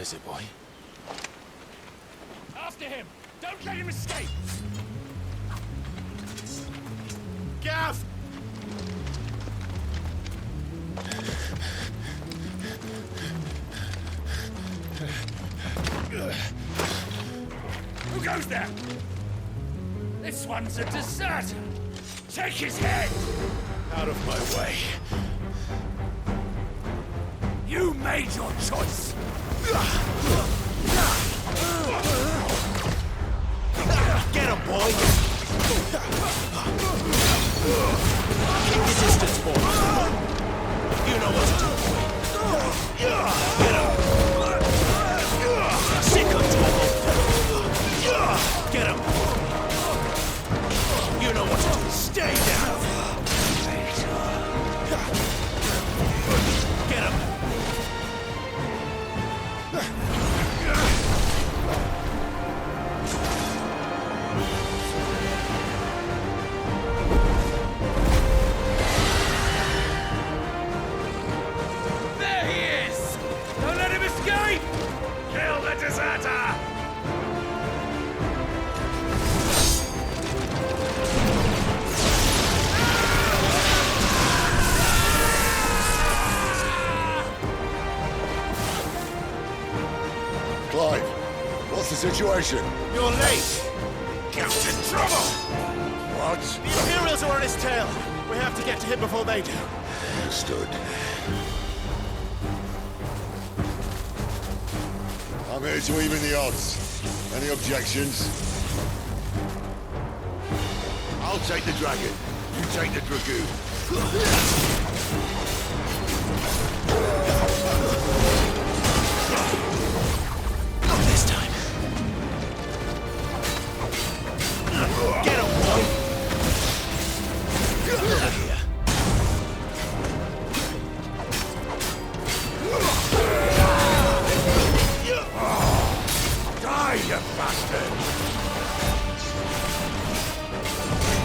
is it, boy? After him! Don't let him escape! Gav! Who goes there? This one's a deserter! Take his head! Out of my way. You made your choice! Get him, boy! Keep your distance, boy. You know what to do, boy. Get him! Sick of trouble! Get him! You know what to do. Stay down! Get him! There he is! Don't let him escape! Kill the deserter! Clive, what's the situation? You're late! Captain Trouble! What? The Imperials are on his tail. We have to get to him before they do. Understood. I'm here to even the odds. Any objections? I'll take the dragon. You take the dragoon. Not this time. Get him, boy! Over here. Die, you bastard!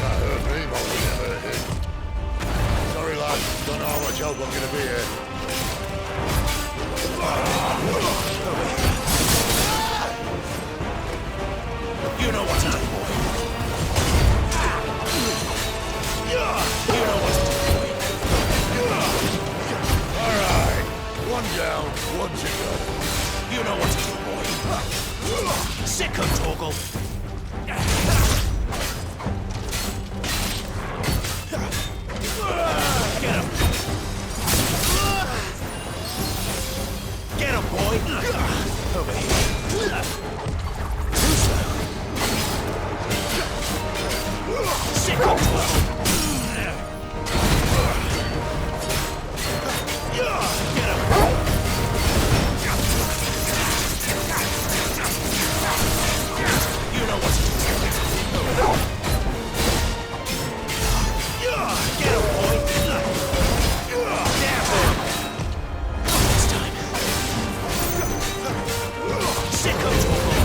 That hurt me, but we never hit. Sorry, lad. Don't know how much help I'm gonna be here. You know what to do, boy. You know what to do, boy. All right. One down, one to go. You know what to do, boy. Sick of Torgal. Get him. Get him, boy. Over here. Too slow. Sick of Torgal. Get him. You know what to do. Get him, boy. Damn him. This time. Sick of trouble.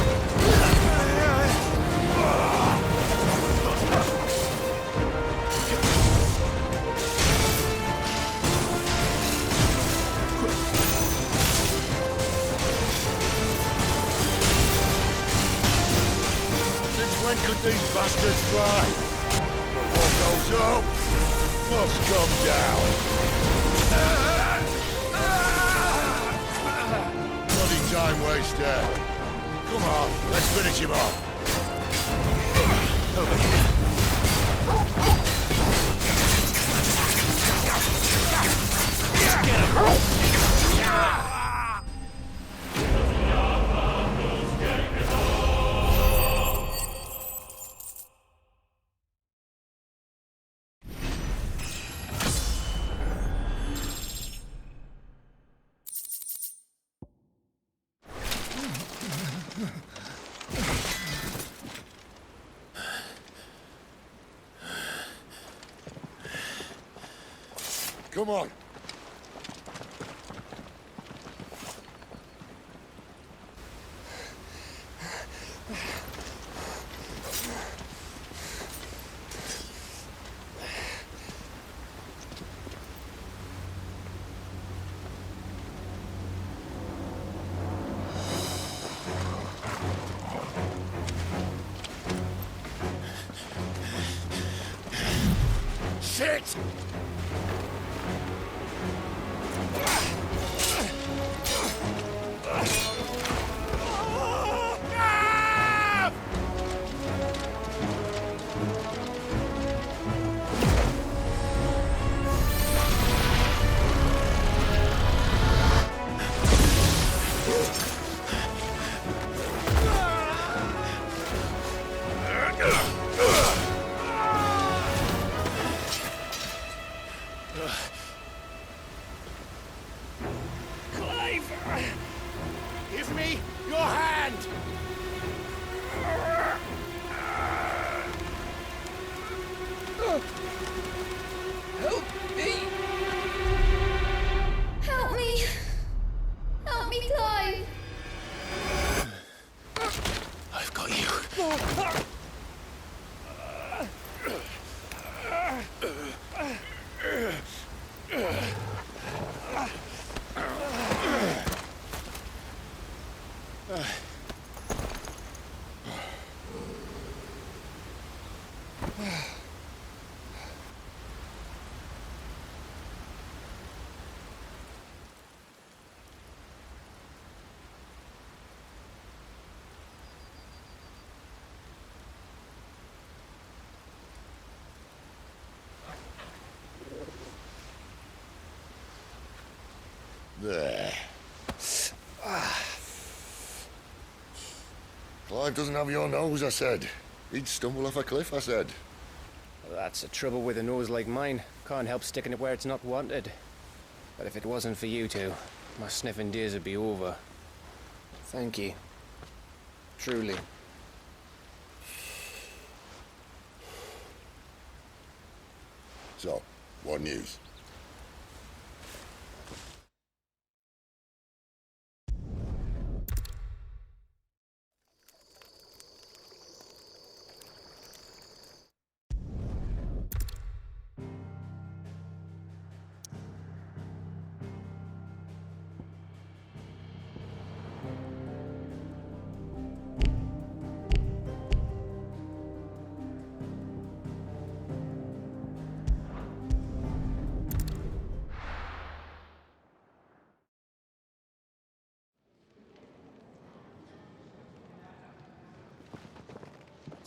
When could these bastards fly? But what goes up must come down. Bloody time waster. Come on, let's finish him off. Over here. Get him. Come on. it! Give me your hand! Help me! Help me! Help me, Clive! I've got you. There. Clive doesn't have your nose, I said. He'd stumble off a cliff, I said. Well, that's the trouble with a nose like mine. Can't help sticking it where it's not wanted. But if it wasn't for you two, my sniffing days would be over. Thank you. Truly. So, what news?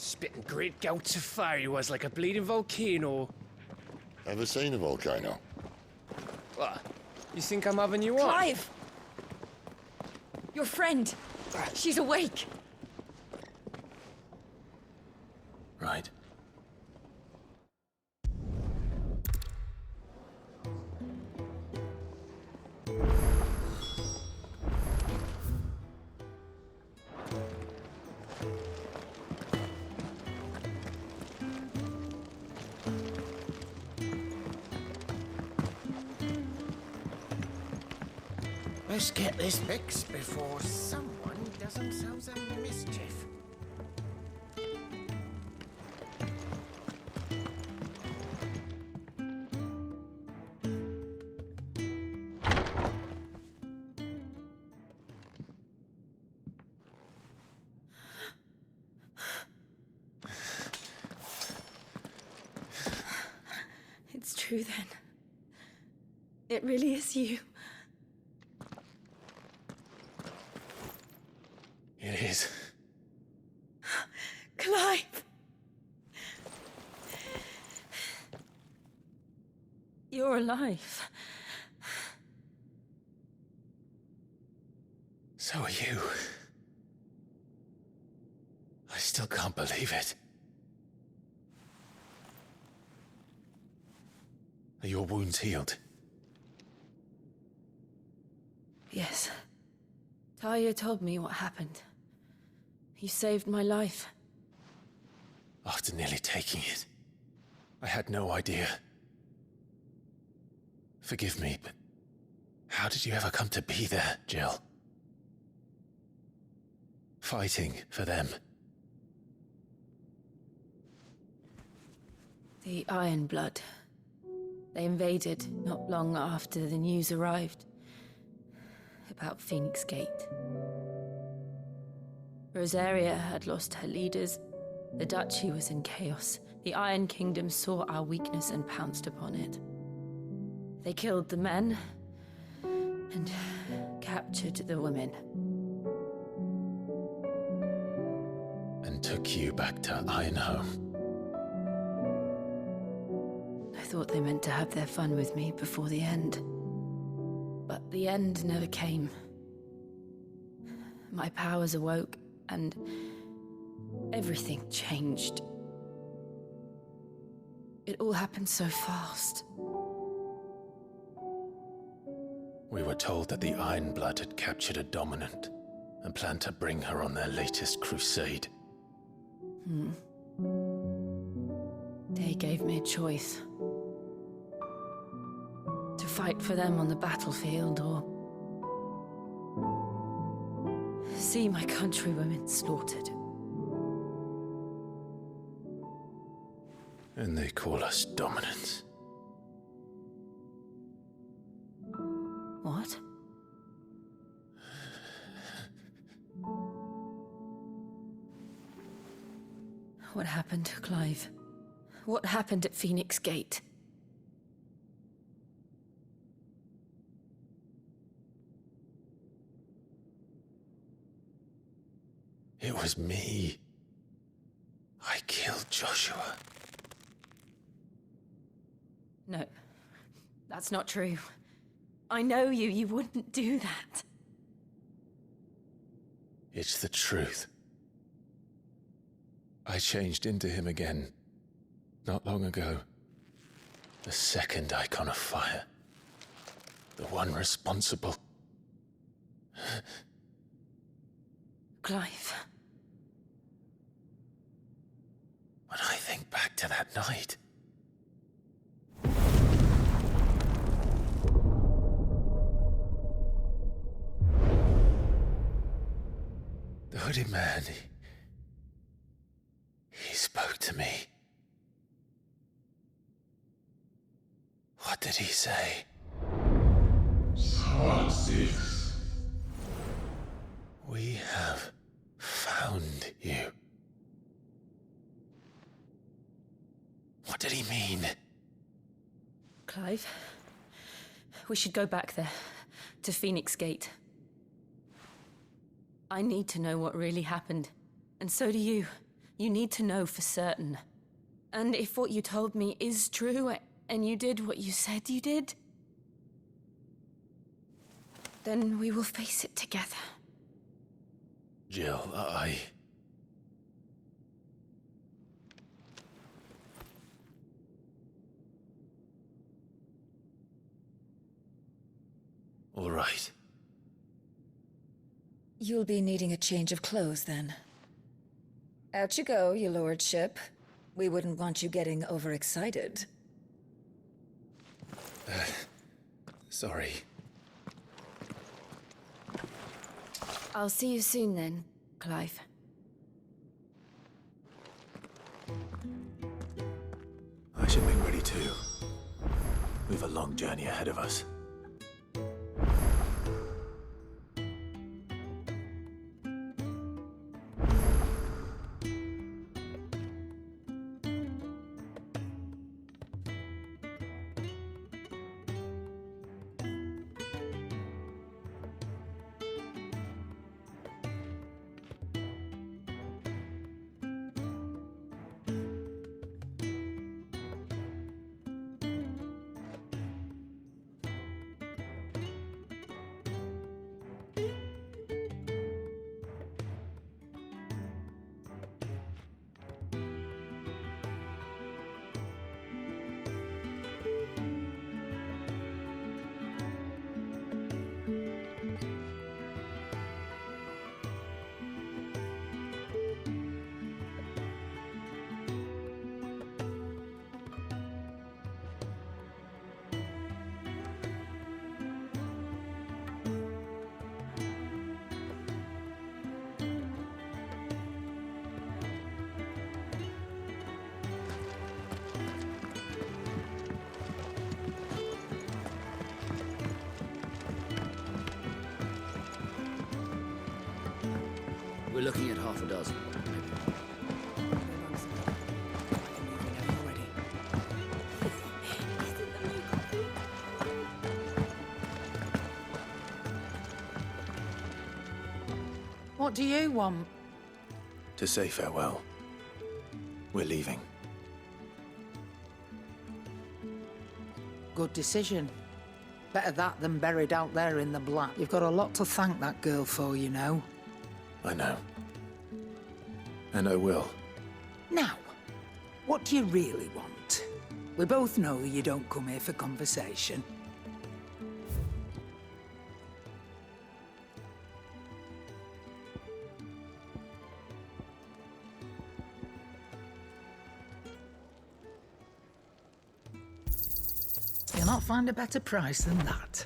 Spitting great gouts of fire he was like a bleeding volcano. Ever seen a volcano? What? You think I'm having you on? Clive! Your friend. She's awake. Right. Let's get this fixed before someone does themselves a mischief. It's true then. It really is you. It is. Clive! You're alive. So are you. I still can't believe it. Are your wounds healed? Yes. Talia told me what happened. You saved my life. After nearly taking it, I had no idea. Forgive me, but how did you ever come to be there, Jill? Fighting for them. The Iron Blood. They invaded not long after the news arrived about Phoenix Gate. Rosaria had lost her leaders. The duchy was in chaos. the Iron Kingdom saw our weakness and pounced upon it. They killed the men and captured the women. And took you back to Ironhome. I thought they meant to have their fun with me before the end. But the end never came. My powers awoke, and everything changed. It all happened so fast. We were told that the Ironblood had captured a dominant and planned to bring her on their latest crusade. They gave me a choice. To fight for them on the battlefield, or see my countrywomen slaughtered. And they call us dominants. What? What happened, Clive? What happened at Phoenix Gate? It was me. I killed Joshua. No, that's not true. I know you. You wouldn't do that. It's the truth. I changed into him again, not long ago. The second icon of fire. The one responsible. Clive. When I think back to that night... The hooded man, he spoke to me. What did he say? XVI. We have found you. What did he mean? Clive, we should go back there, to Phoenix Gate. I need to know what really happened, and so do you. You need to know for certain. And if what you told me is true, and you did what you said you did, then we will face it together. Jill, All right. You'll be needing a change of clothes, then. Out you go, your lordship. We wouldn't want you getting overexcited. Sorry. I'll see you soon then, Clive. I should make ready too. We've a long journey ahead of us. We're looking at half a dozen. What do you want? To say farewell. We're leaving. Good decision. Better that than buried out there in the black. You've got a lot to thank that girl for, you know. I know. And I will. Now, what do you really want? We both know you don't come here for conversation. You'll not find a better price than that.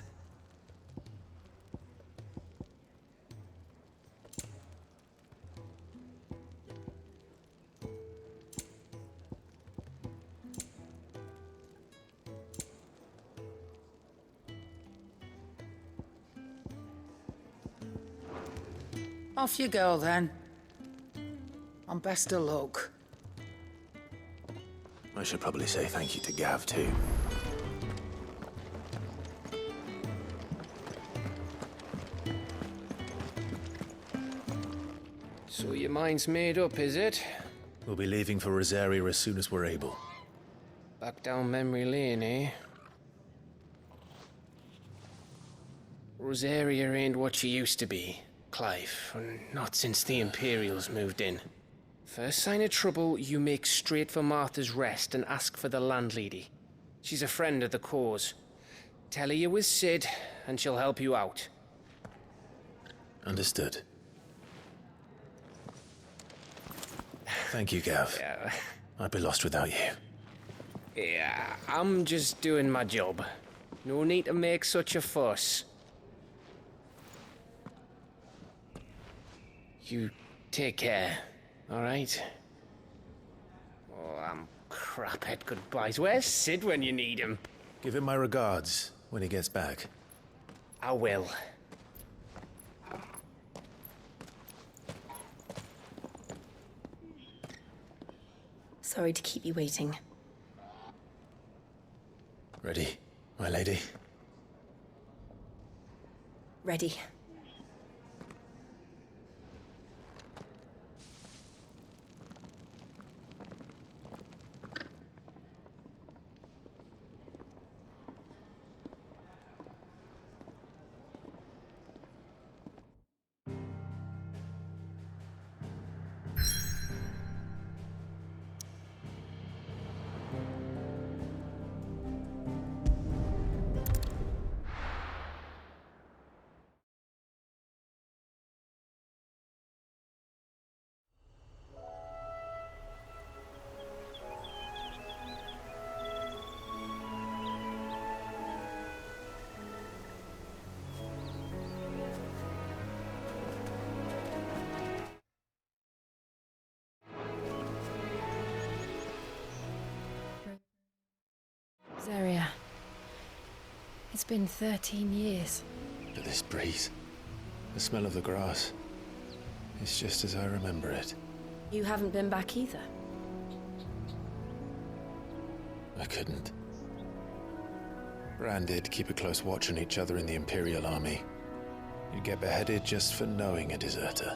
Off you go, then. And best of luck. I should probably say thank you to Gav, too. So your mind's made up, is it? We'll be leaving for Rosaria as soon as we're able. Back down memory lane, eh? Rosaria ain't what she used to be, Clive. Not since the Imperials moved in. First sign of trouble, you make straight for Martha's Rest and ask for the landlady. She's a friend of the cause. Tell her you was Sid, and she'll help you out. Understood. Thank you, Gav. Yeah. I'd be lost without you. Yeah, I'm just doing my job. No need to make such a fuss. You take care, all right? Oh, I'm crap at goodbyes. Where's Sid when you need him? Give him my regards when he gets back. I will. Sorry to keep you waiting. Ready, my lady? Ready. Zaria. It's been 13 years. But this breeze, the smell of the grass, it's just as I remember it. You haven't been back either. I couldn't. Bran did keep a close watch on each other in the Imperial Army. You'd get beheaded just for knowing a deserter.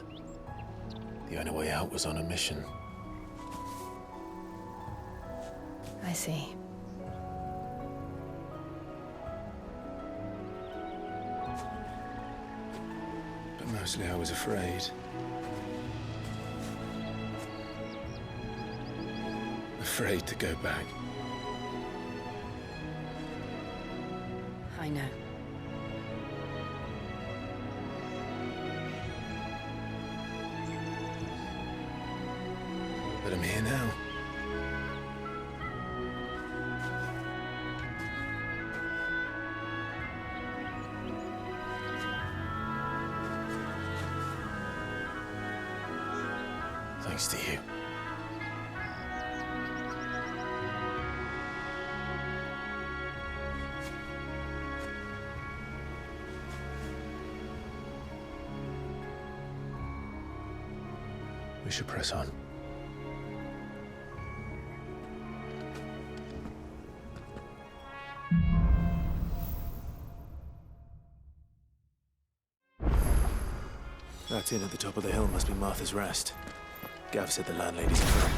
The only way out was on a mission. I see. But mostly I was afraid. Afraid to go back. I know. But I'm here now. Thanks to you. We should press on. That inn at the top of the hill must be Martha's Rest. Gav said the landlady's a friend.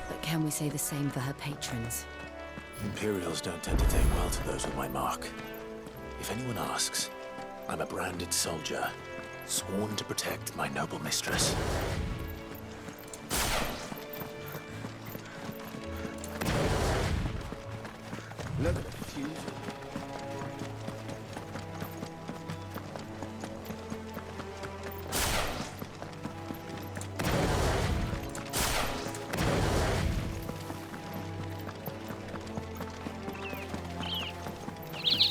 But can we say the same for her patrons? Imperials don't tend to take well to those with my mark. If anyone asks, I'm a branded soldier, sworn to protect my noble mistress. Look at the fusion.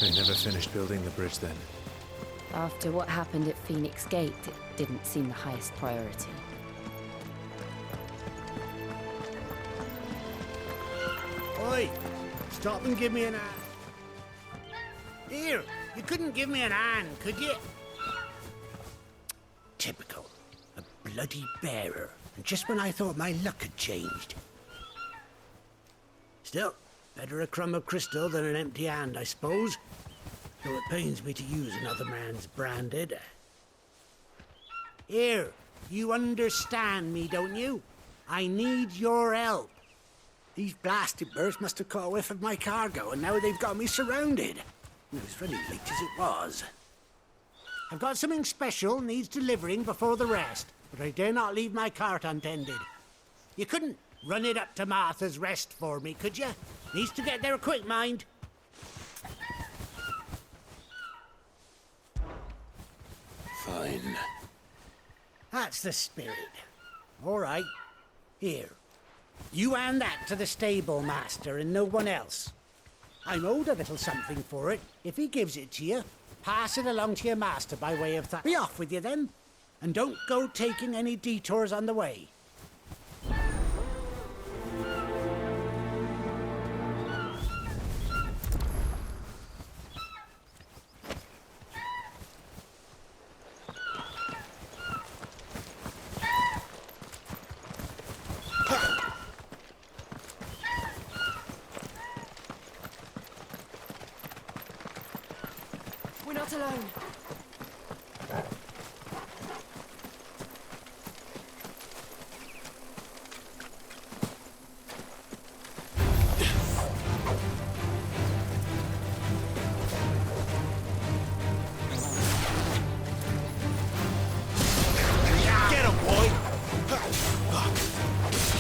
They never finished building the bridge then. After what happened at Phoenix Gate, it didn't seem the highest priority. Oi! Stop and give me an hand. Here, you couldn't give me an hand, could you? Typical. A bloody bearer. And just when I thought my luck had changed. Still, better a crumb of crystal than an empty hand, I suppose. Though it pains me to use another man's branded. Here, you understand me, don't you? I need your help. These blasted birds must have caught a whiff of my cargo, and now they've got me surrounded. It was really late as it was. I've got something special needs delivering before the rest, but I dare not leave my cart untended. You couldn't run it up to Martha's Rest for me, could you? Needs to get there quick, mind. Fine. That's the spirit. All right. Here. You hand that to the stable master and no one else. I'm owed a little something for it. If he gives it to you, pass it along to your master by way of Be off with you then. And don't go taking any detours on the way. We're not alone. Get him, boy!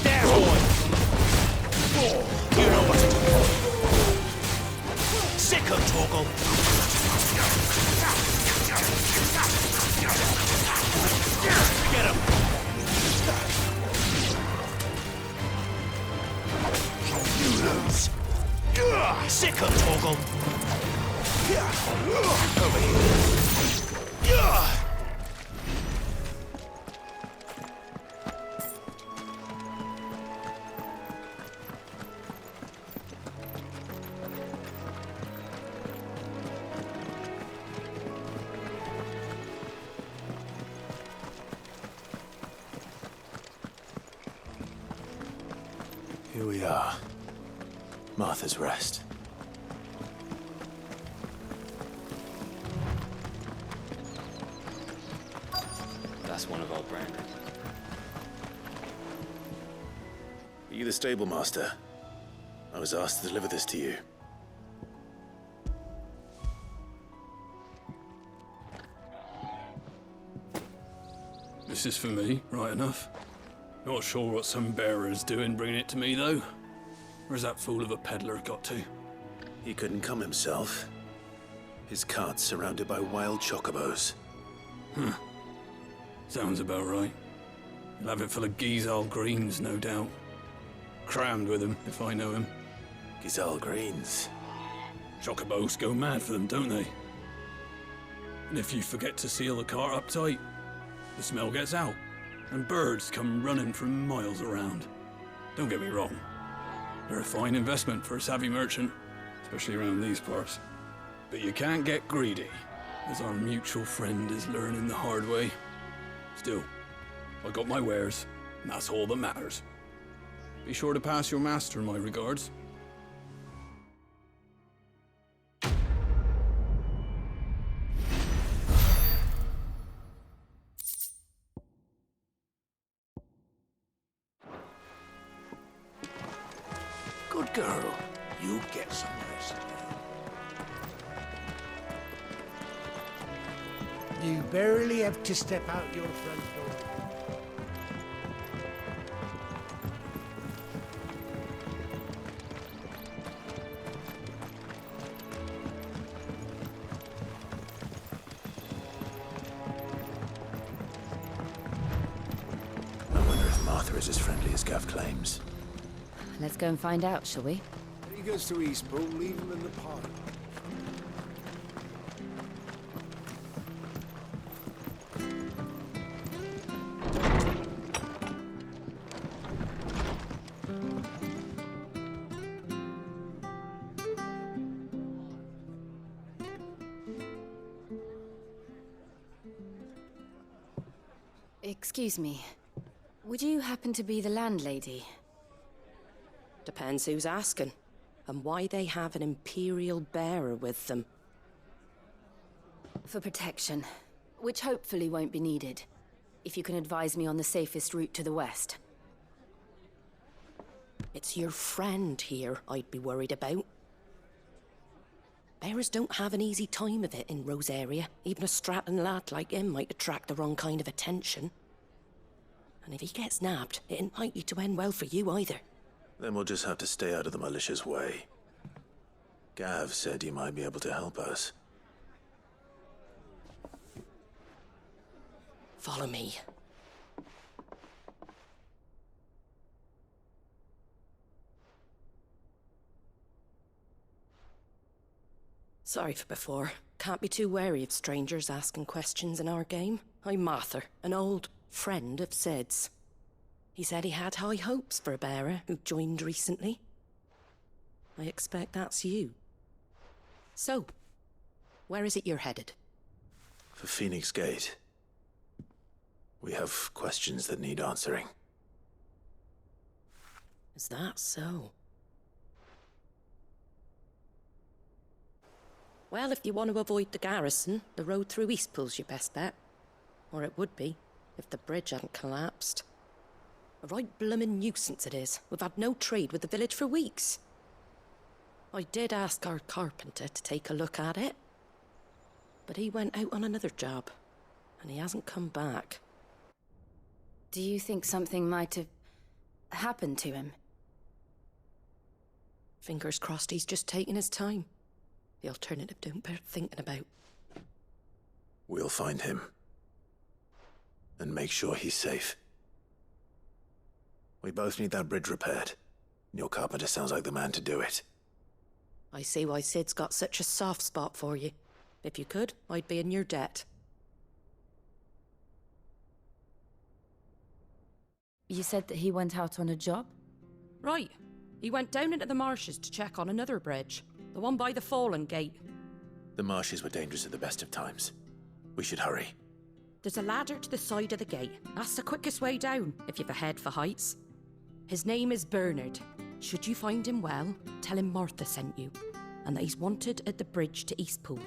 There, boy! You know what to do. Sick of Torgal! Get him! You lose. Sick of Torgal! Over here. Here we are. Martha's Rest. That's one of our branders. Are you the stable master? I was asked to deliver this to you. This is for me, right enough. Not sure what some bearer's doing bringing it to me, though. Where's that fool of a peddler got to? He couldn't come himself. His cart's surrounded by wild chocobos. Sounds about right. He'll have it full of Gizal greens, no doubt. Crammed with them, if I know him. Gizal greens. Chocobos go mad for them, don't they? And if you forget to seal the cart up tight, the smell gets out, and birds come running from miles around. Don't get me wrong. They're a fine investment for a savvy merchant, especially around these parts. But you can't get greedy, as our mutual friend is learning the hard way. Still, I got my wares, and that's all that matters. Be sure to pass your master my regards. girl. You get some rest. You barely have to step out your front door. I wonder if Martha is as friendly as Gav claims. Let's go and find out, shall we? When he goes to Eastpool, leave him in the park. Excuse me. Would you happen to be the landlady? Depends who's asking, and why they have an Imperial bearer with them. For protection, which hopefully won't be needed. If you can advise me on the safest route to the west. It's your friend here I'd be worried about. Bearers don't have an easy time of it in Rosaria. Even a Stratton lad like him might attract the wrong kind of attention. And if he gets nabbed, it ain't likely to end well for you either. Then we'll just have to stay out of the malicious way. Gav said he might be able to help us. Follow me. Sorry for before. Can't be too wary of strangers asking questions in our game. I'm Martha, an old friend of Sid's. He said he had high hopes for a bearer who joined recently. I expect that's you. So, where is it you're headed? For Phoenix Gate. We have questions that need answering. Is that so? Well, if you want to avoid the garrison, the road through Eastpool's your best bet. Or it would be, if the bridge hadn't collapsed. A right bloomin' nuisance it is. We've had no trade with the village for weeks. I did ask our carpenter to take a look at it. But he went out on another job, and he hasn't come back. Do you think something might have happened to him? Fingers crossed he's just taking his time. The alternative don't bear thinking about. We'll find him. And make sure he's safe. We both need that bridge repaired. Your carpenter sounds like the man to do it. I see why Sid's got such a soft spot for you. If you could, I'd be in your debt. You said that he went out on a job? Right. He went down into the marshes to check on another bridge. The one by the Fallen Gate. The marshes were dangerous at the best of times. We should hurry. There's a ladder to the side of the gate. That's the quickest way down, if you've a head for heights. His name is Bernard. Should you find him well, tell him Martha sent you, and that he's wanted at the bridge to Eastpool.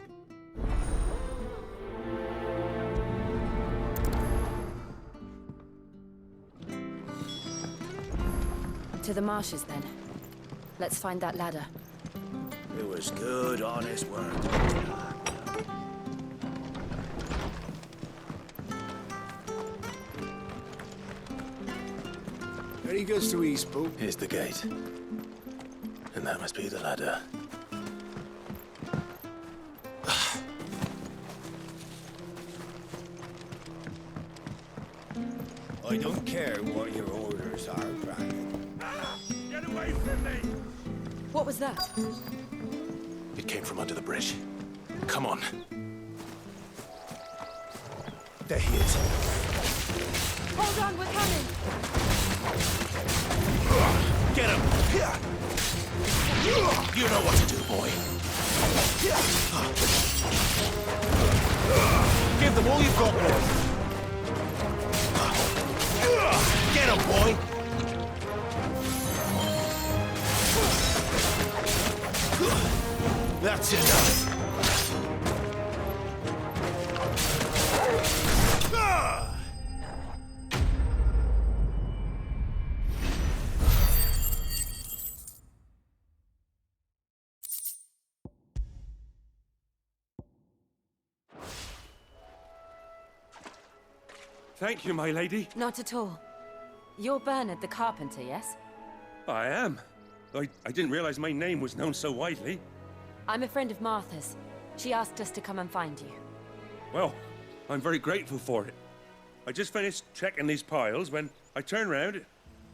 To the marshes, then. Let's find that ladder. It was good, honest work. There he goes to Eastpool. Here's the gate. And that must be the ladder. I don't care what your orders are, Brian. Get away from me! What was that? It came from under the bridge. Come on. There he is. Hold on, we're coming! Get him! You know what to do, boy. Give them all you've got, boy. Get him, boy! That's it. Thank you, my lady. Not at all. You're Bernard the carpenter, yes? I am. I didn't realize my name was known so widely. I'm a friend of Martha's. She asked us to come and find you. Well, I'm very grateful for it. I just finished checking these piles when I turn round.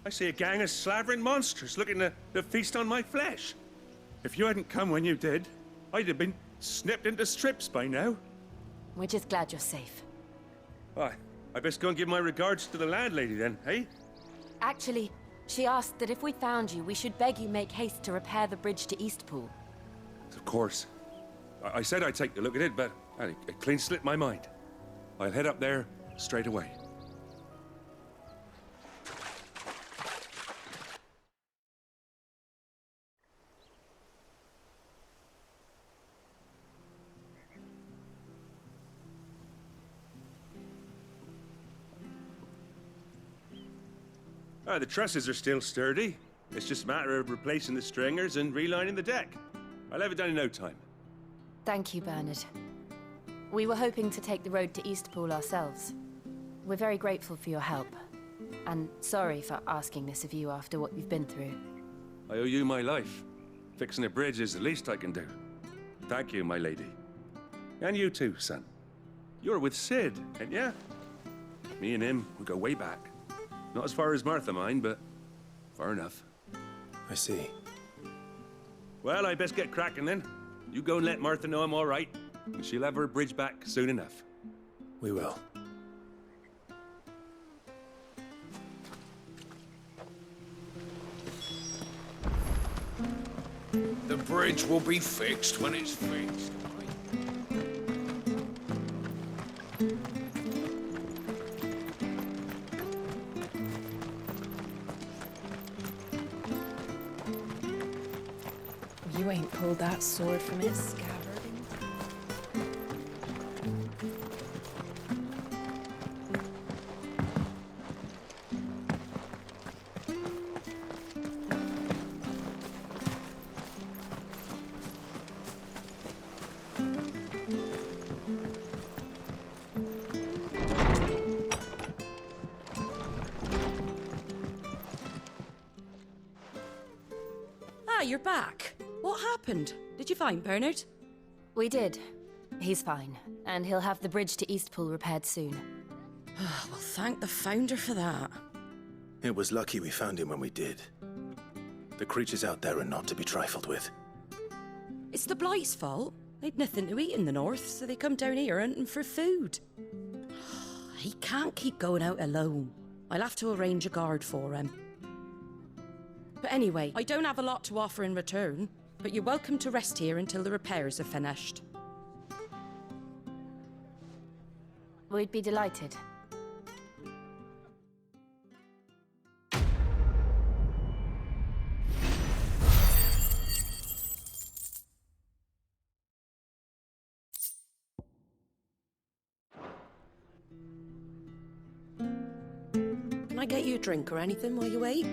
I see a gang of slavering monsters looking to feast on my flesh. If you hadn't come when you did, I'd have been snipped into strips by now. We're just glad you're safe. I best go and give my regards to the landlady then, eh? Actually, she asked that if we found you, we should beg you make haste to repair the bridge to Eastpool. Of course. I said I'd take a look at it, but it clean slipped my mind. I'll head up there straight away. The trusses are still sturdy. It's just a matter of replacing the stringers and relining the deck. I'll have it done in no time. Thank you, Bernard. We were hoping to take the road to Eastpool ourselves. We're very grateful for your help. And sorry for asking this of you after what you've been through. I owe you my life. Fixing a bridge is the least I can do. Thank you, my lady. And you too, son. You're with Sid, ain't ya? Me and him, we go way back. Not as far as Martha, mind, but far enough. I see. Well, I best get cracking then. You go and let Martha know I'm all right, and she'll have her bridge back soon enough. We will. The bridge will be fixed when it's fixed. You ain't pulled that sword from its scabbard. You're back. What happened? Did you find Bernard? We did. He's fine, and he'll have the bridge to Eastpool repaired soon. Well, thank the Founder for that. It was lucky we found him when we did. The creatures out there are not to be trifled with. It's the Blight's fault. They'd nothing to eat in the north, so they come down here hunting for food. He can't keep going out alone. I'll have to arrange a guard for him. But anyway, I don't have a lot to offer in return, but you're welcome to rest here until the repairs are finished. We'd be delighted. Can I get you a drink or anything while you wait?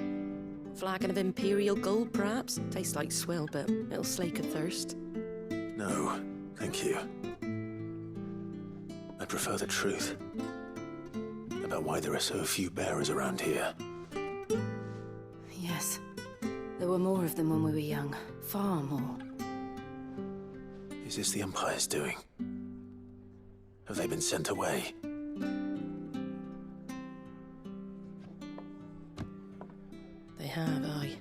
Flagon of Imperial Gold, perhaps? Tastes like swill, but it'll slake a thirst. No, thank you. I prefer the truth about why there are so few bearers around here. Yes. There were more of them when we were young. Far more. Is this the Empire's doing? Have they been sent away? They have, aye.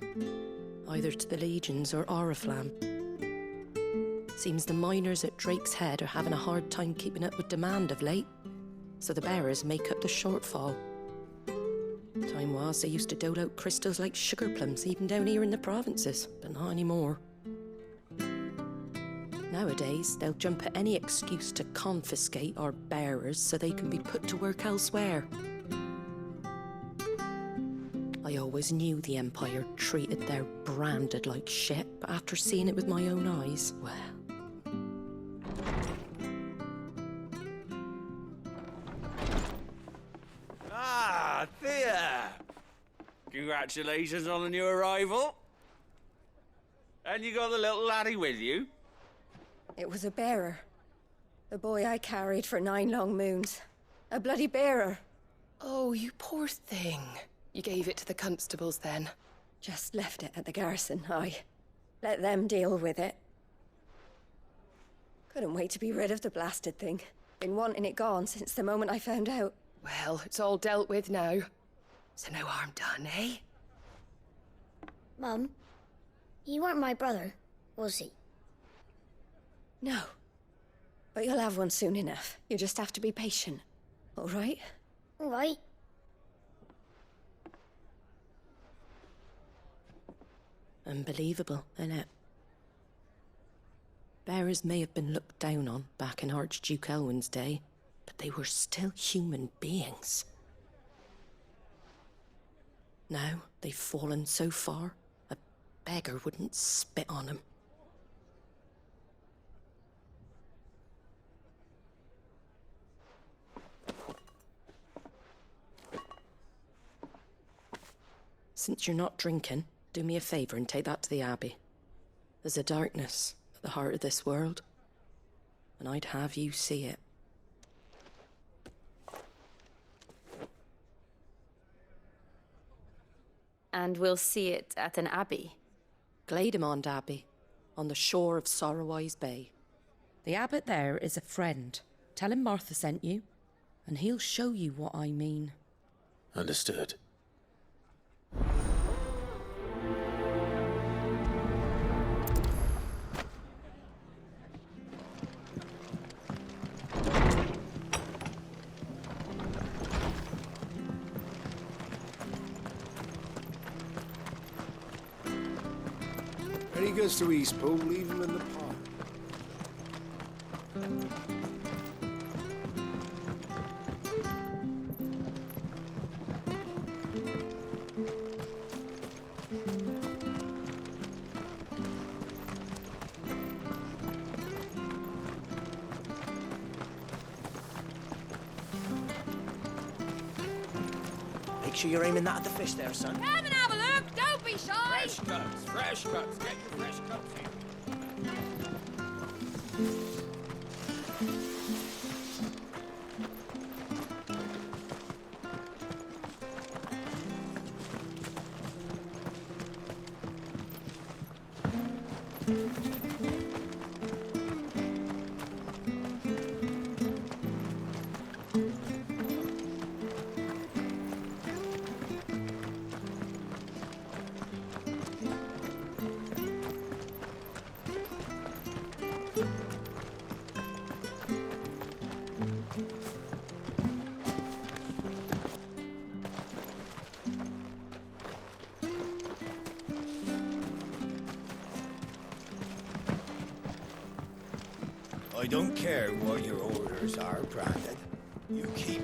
Either to the Legions or Oriflamme. Seems the miners at Drake's Head are having a hard time keeping up with demand of late, so the bearers make up the shortfall. Time was they used to dole out crystals like sugar plums even down here in the provinces, but not anymore. Nowadays, they'll jump at any excuse to confiscate our bearers so they can be put to work elsewhere. I always knew the Empire treated their branded like shit, but after seeing it with my own eyes, well... Ah, Thea! Congratulations on the new arrival. And you got the little laddie with you? It was a bearer. The boy I carried for 9 long moons. A bloody bearer. Oh, you poor thing. You gave it to the constables then? Just left it at the garrison, aye. Let them deal with it. Couldn't wait to be rid of the blasted thing. Been wanting it gone since the moment I found out. Well, it's all dealt with now. So no harm done, eh? Mum, he weren't my brother, was he? No. But you'll have one soon enough. You just have to be patient. All right? All right. Unbelievable, innit? Bearers may have been looked down on back in Archduke Elwin's day, but they were still human beings. Now they've fallen so far, a beggar wouldn't spit on them. Since you're not drinking, do me a favour and take that to the Abbey. There's a darkness at the heart of this world, and I'd have you see it. And we'll see it at an abbey? Glademond Abbey, on the shore of Sorrowwise Bay. The abbot there is a friend. Tell him Martha sent you, and he'll show you what I mean. Understood. When he goes to Eastpool, leave him in the park. Make sure you're aiming that at the fish there, son. Come and have a look, don't be shy! Fresh cuts, fresh cuts. Get your fresh cuts here. I don't care what your orders are, Brandon. You keep